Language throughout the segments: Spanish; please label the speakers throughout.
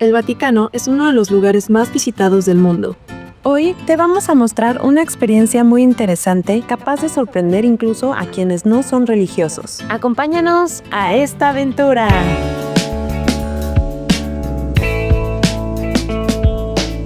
Speaker 1: El Vaticano es uno de los lugares más visitados del mundo.
Speaker 2: Hoy te vamos a mostrar una experiencia muy interesante, capaz de sorprender incluso a quienes no son religiosos. Acompáñanos a esta aventura.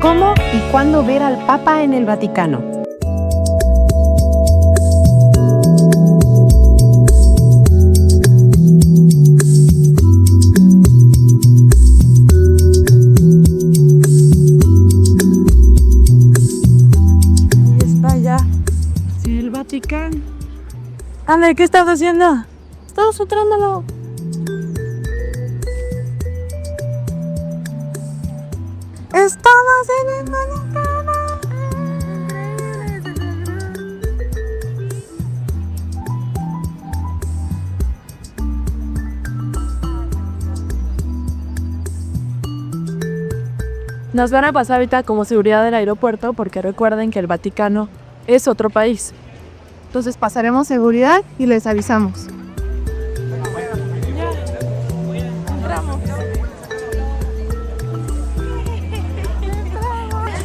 Speaker 2: ¿Cómo y cuándo ver al Papa en el Vaticano?
Speaker 1: Vaticano.
Speaker 2: Ander, ¿qué estás haciendo?
Speaker 1: Estamos entrándolo.
Speaker 2: Estamos en el Vaticano.
Speaker 1: Nos van a pasar ahorita como seguridad del aeropuerto porque recuerden que el Vaticano es otro país. Entonces pasaremos seguridad y les avisamos.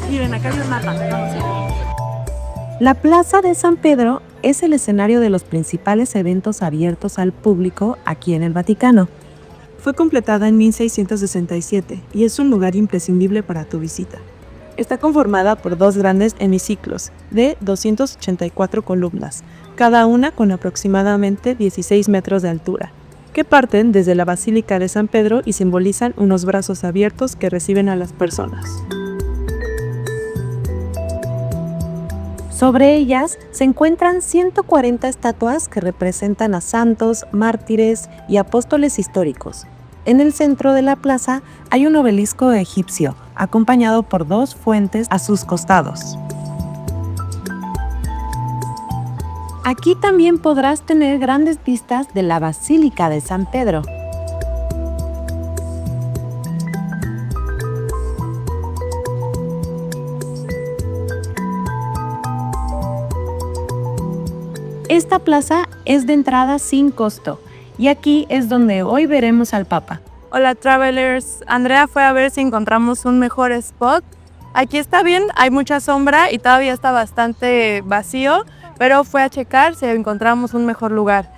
Speaker 1: Miren, acá hay un mapa.
Speaker 2: La Plaza de San Pedro es el escenario de los principales eventos abiertos al público aquí en el Vaticano.
Speaker 1: Fue completada en 1667 y es un lugar imprescindible para tu visita. Está conformada por dos grandes hemiciclos de 284 columnas, cada una con aproximadamente 16 metros de altura, que parten desde la Basílica de San Pedro y simbolizan unos brazos abiertos que reciben a las personas.
Speaker 2: Sobre ellas se encuentran 140 estatuas que representan a santos, mártires y apóstoles históricos. En el centro de la plaza hay un obelisco egipcio, acompañado por dos fuentes a sus costados. Aquí también podrás tener grandes vistas de la Basílica de San Pedro. Esta plaza es de entrada sin costo y aquí es donde hoy veremos al Papa.
Speaker 3: Hola travelers, Andrea fue a ver si encontramos un mejor spot. Aquí está bien, hay mucha sombra y todavía está bastante vacío, pero fue a checar si encontramos un mejor lugar.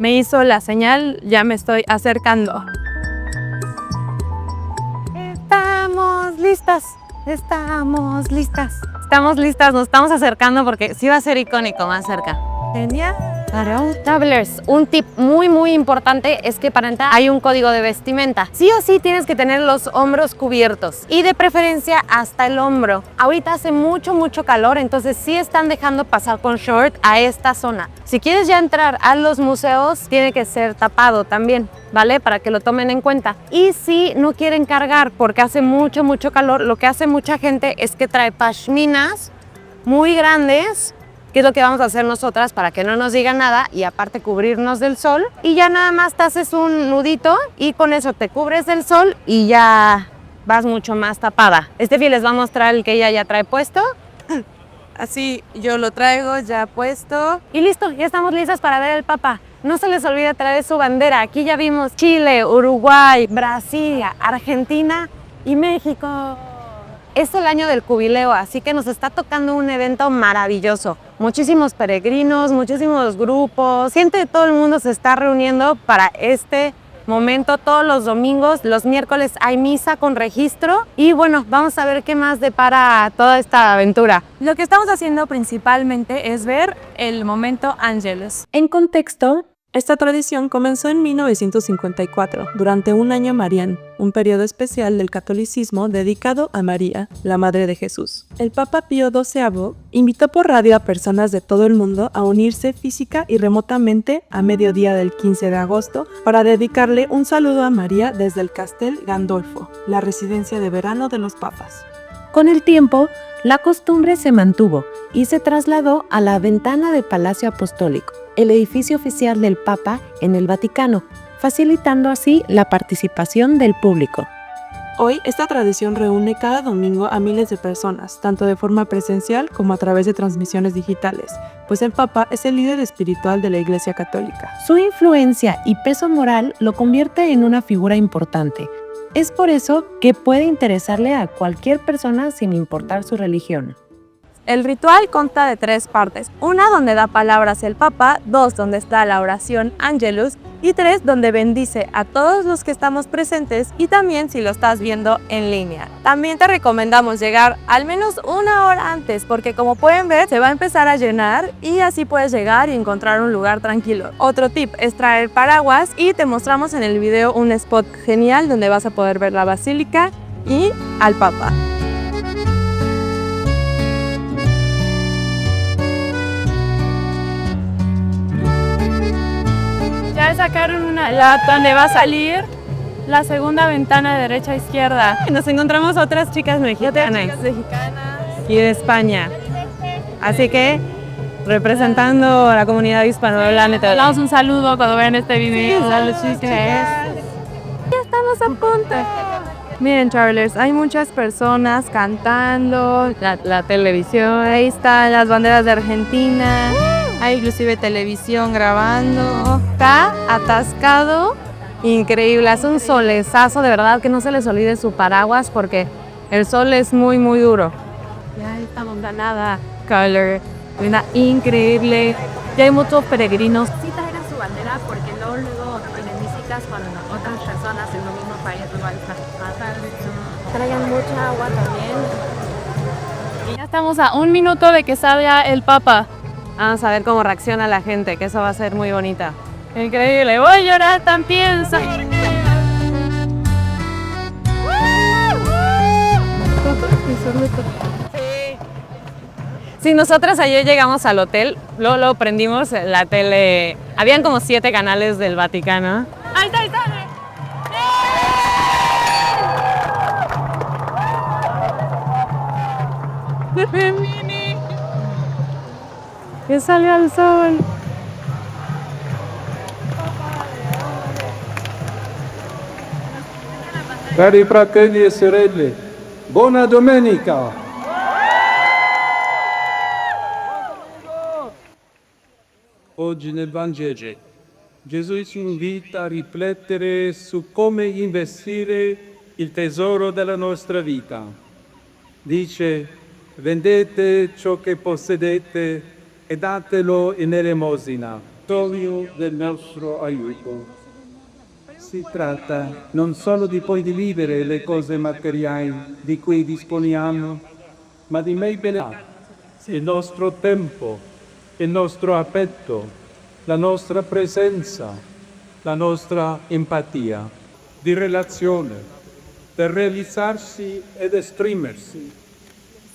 Speaker 3: Me hizo la señal, ya me estoy acercando.
Speaker 2: Estamos listas, nos estamos acercando porque sí va a ser icónico más cerca.
Speaker 3: Genial.
Speaker 2: Claro. Travelers, un tip muy importante es que para entrar hay un código de vestimenta. Sí o sí tienes que tener los hombros cubiertos y de preferencia hasta el hombro. Ahorita hace mucho calor, entonces sí están dejando pasar con short a esta zona. Si quieres ya entrar a los museos, tiene que ser tapado también, ¿vale? Para que lo tomen en cuenta. Y si no quieren cargar porque hace mucho calor, lo que hace mucha gente es que trae pashminas muy grandes, que es lo que vamos a hacer nosotras para que no nos diga nada y aparte cubrirnos del sol. Y ya nada más te haces un nudito y con eso te cubres del sol y ya vas mucho más tapada. Estefi les va a mostrar el que ella ya trae puesto.
Speaker 3: Así yo lo traigo ya puesto.
Speaker 2: Y listo, ya estamos listas para ver al Papa. No se les olvide traer su bandera. Aquí ya vimos Chile, Uruguay, Brasil, Argentina y México. Es el año del jubileo, así que nos está tocando un evento maravilloso. Muchísimos peregrinos, muchísimos grupos, gente de todo el mundo se está reuniendo para este momento todos los domingos. Los miércoles hay misa con registro y bueno, vamos a ver qué más depara toda esta aventura.
Speaker 3: Lo que estamos haciendo principalmente es ver el momento Ángelus.
Speaker 2: En contexto,
Speaker 1: esta tradición comenzó en 1954, durante un año mariano, un periodo especial del catolicismo dedicado a María, la Madre de Jesús. El Papa Pío XII invitó por radio a personas de todo el mundo a unirse física y remotamente a mediodía del 15 de agosto para dedicarle un saludo a María desde el Castel Gandolfo, la residencia de verano de los papas.
Speaker 2: Con el tiempo, la costumbre se mantuvo y se trasladó a la ventana del Palacio Apostólico, el edificio oficial del Papa en el Vaticano, facilitando así la participación del público.
Speaker 1: Hoy, esta tradición reúne cada domingo a miles de personas, tanto de forma presencial como a través de transmisiones digitales, pues el Papa es el líder espiritual de la Iglesia Católica.
Speaker 2: Su influencia y peso moral lo convierte en una figura importante, Es por eso que puede interesarle a cualquier persona sin importar su religión.
Speaker 3: El ritual consta de 3 partes. Una donde da palabras el Papa, 2 donde está la oración Angelus y 3 donde bendice a todos los que estamos presentes y también si lo estás viendo en línea. También te recomendamos llegar al menos 1 hora antes porque como pueden ver se va a empezar a llenar y así puedes llegar y encontrar un lugar tranquilo. Otro tip es traer paraguas y te mostramos en el video un spot genial donde vas a poder ver la basílica y al Papa. Ya sacaron una donde va a salir la segunda ventana de derecha a izquierda.
Speaker 2: Nos encontramos otras chicas mexicanas y de España. Así que, representando a la comunidad hispanohablante,
Speaker 3: Les damos un saludo cuando vean este video.
Speaker 2: Sí, saludos, chicas.
Speaker 3: Ya estamos a punto. Miren, travelers, hay muchas personas cantando.
Speaker 2: La televisión.
Speaker 3: Ahí están las banderas de Argentina. Hay inclusive televisión grabando. Está atascado.
Speaker 2: Increíble, hace un solezazo, de verdad que no se les olvide su paraguas porque el sol es muy muy duro.
Speaker 3: Ya esta montanada color, una increíble. Ya hay muchos peregrinos.
Speaker 4: Sí traigan su bandera porque luego identificas cuando otras personas en el mismo país igual traigan mucha agua también.
Speaker 3: Ya estamos a 1 minuto de que salga el Papa.
Speaker 2: Vamos a ver cómo reacciona la gente, que eso va a ser muy bonita.
Speaker 3: Increíble, voy a llorar también.
Speaker 2: Sí, nosotras ayer llegamos al hotel, luego prendimos la tele, habían como 7 canales del Vaticano.
Speaker 3: Ahí está, ahí está.
Speaker 2: Que salga el sol.
Speaker 5: Cari fratelli e sorelle, buona domenica! Oggi nel Vangelo Gesù ci invita a riflettere su come investire il tesoro della nostra vita. Dice, vendete ciò che possedete e datelo in elemosina, sogno del nostro aiuto. Si tratta non solo di poi di vivere le cose materiali di cui disponiamo, ma di mai benedire il nostro tempo, il nostro affetto, la nostra presenza, la nostra empatia, di relazione, per realizzarsi ed esprimersi.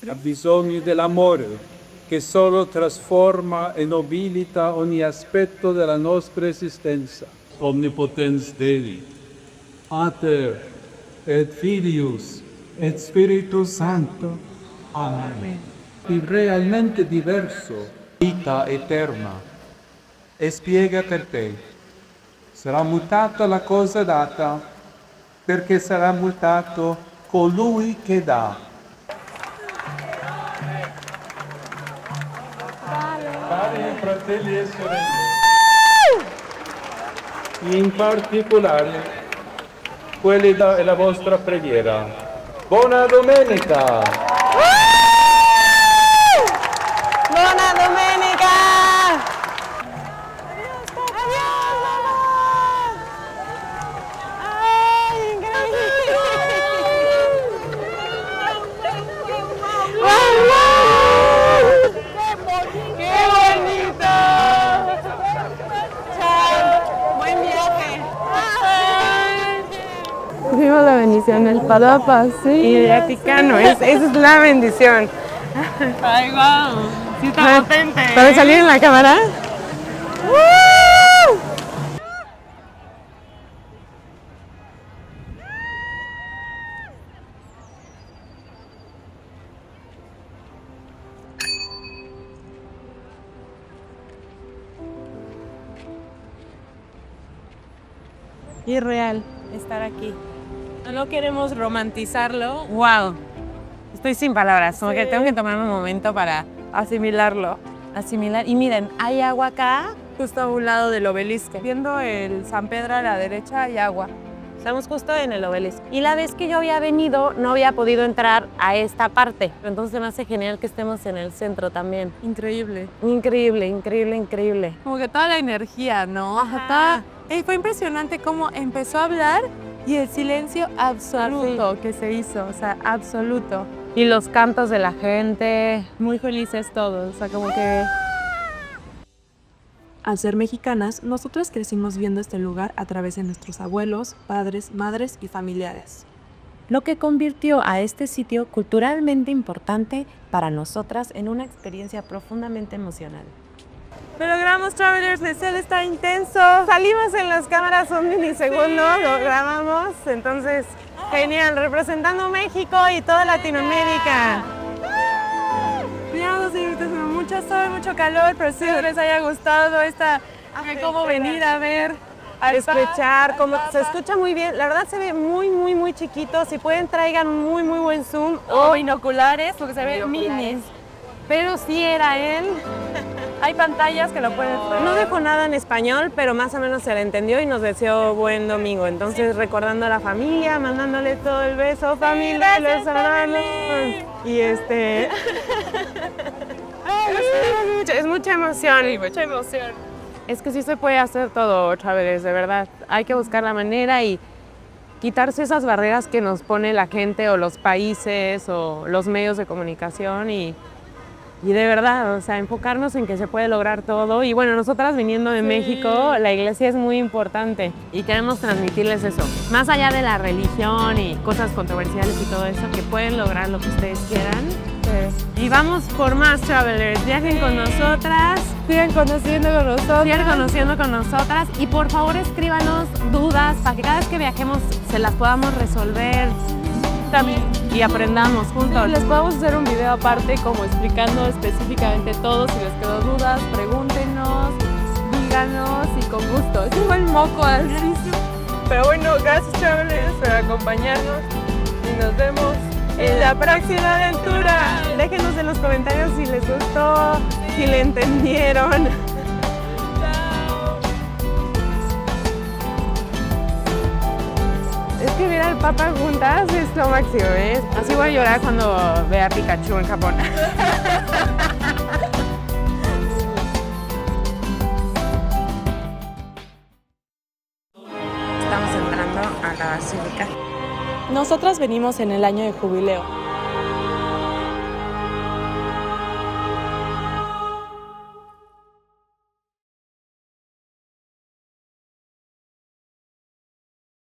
Speaker 5: Ha bisogno dell'amore che solo trasforma e nobilita ogni aspetto della nostra esistenza. Omnipotens Dei, Pater et Filius et Spiritus Sancto. Amen. Il realmente diverso, vita eterna, e spiega perché. Sarà mutata la cosa data, perché sarà mutato colui che dà. Cari fratelli e sorelle, in particolare quelli della vostra preghiera. Buona domenica!
Speaker 2: ¡Buena Doménica!
Speaker 3: Viva la bendición del Papa, sí.
Speaker 2: Y el Vaticano, esa es la bendición.
Speaker 3: Ay, wow. Sí está potente.
Speaker 2: ¿Puedo salir en la cámara?
Speaker 3: Irreal estar aquí. No queremos romantizarlo,
Speaker 2: Wow. Estoy sin palabras, como que
Speaker 3: Sí.
Speaker 2: tengo que tomarme un momento para
Speaker 3: asimilarlo.
Speaker 2: asimilar. Y miren, hay agua acá.
Speaker 3: Justo a un lado del obelisco. Viendo el San Pedro a la derecha hay agua.
Speaker 2: Estamos justo en el obelisco. Y la vez que yo había venido, no había podido entrar a esta parte. Entonces me hace genial que estemos en el centro también.
Speaker 3: Increíble.
Speaker 2: Increíble, increíble, increíble.
Speaker 3: Como que toda la energía, ¿no?
Speaker 2: Ajá.
Speaker 3: Fue impresionante cómo empezó a hablar y el silencio absoluto que se hizo, o sea, absoluto.
Speaker 2: Y los cantos de la gente.
Speaker 3: Muy felices todos, o sea, como que...
Speaker 1: Al ser mexicanas, nosotras crecimos viendo este lugar a través de nuestros abuelos, padres, madres y familiares.
Speaker 2: Lo que convirtió a este sitio culturalmente importante para nosotras en una experiencia profundamente emocional.
Speaker 3: Lo logramos, Travelers, el cel está intenso.
Speaker 2: Salimos en las cámaras un milisegundo, lo grabamos, entonces genial, representando México y toda Latinoamérica.
Speaker 3: Cuidados, señoritas, mucho sol, mucho calor, pero espero les haya gustado cómo venir a ver, a
Speaker 2: Escuchar, como se escucha muy bien, la verdad se ve muy, muy, muy chiquito, si pueden traigan muy, muy buen zoom.
Speaker 3: o binoculares, porque se ve minis.
Speaker 2: Pero sí era él.
Speaker 3: Hay pantallas que lo pueden ver.
Speaker 2: No dejó nada en español, pero más o menos se le entendió y nos deseó buen domingo. Entonces, recordando a la familia, mandándole todo el beso, familia, los hermanos. Y es mucha emoción.
Speaker 3: Mucha emoción.
Speaker 2: Es que sí se puede hacer todo, Travelers, de verdad. Hay que buscar la manera y quitarse esas barreras que nos pone la gente o los países o los medios de comunicación y de verdad, o sea, enfocarnos en que se puede lograr todo. Y bueno, nosotras viniendo de México, la iglesia es muy importante y queremos transmitirles eso. Más allá de la religión y cosas controversiales y todo eso, que pueden lograr lo que ustedes quieran. Y vamos por más, Travelers. Viajen con nosotras.
Speaker 3: Sigan conociendo con nosotros.
Speaker 2: Sigan conociendo con nosotras. Y por favor, escríbanos dudas para que cada vez que viajemos se las podamos resolver.
Speaker 3: También.
Speaker 2: Y aprendamos juntos.
Speaker 3: Les podemos hacer un video aparte como explicando específicamente todo. Si les quedó dudas, pregúntenos, díganos y con gusto. Tengo el moco altísimo. Pero bueno, gracias, Travelers, por acompañarnos y nos vemos en la próxima aventura.
Speaker 2: Déjenos en los comentarios si les gustó, si le entendieron. Es que ver al Papa juntas es lo máximo, ¿eh? Así voy a llorar cuando vea a Pikachu en Japón. Estamos entrando a la basílica.
Speaker 3: Nosotras venimos en el año de jubileo.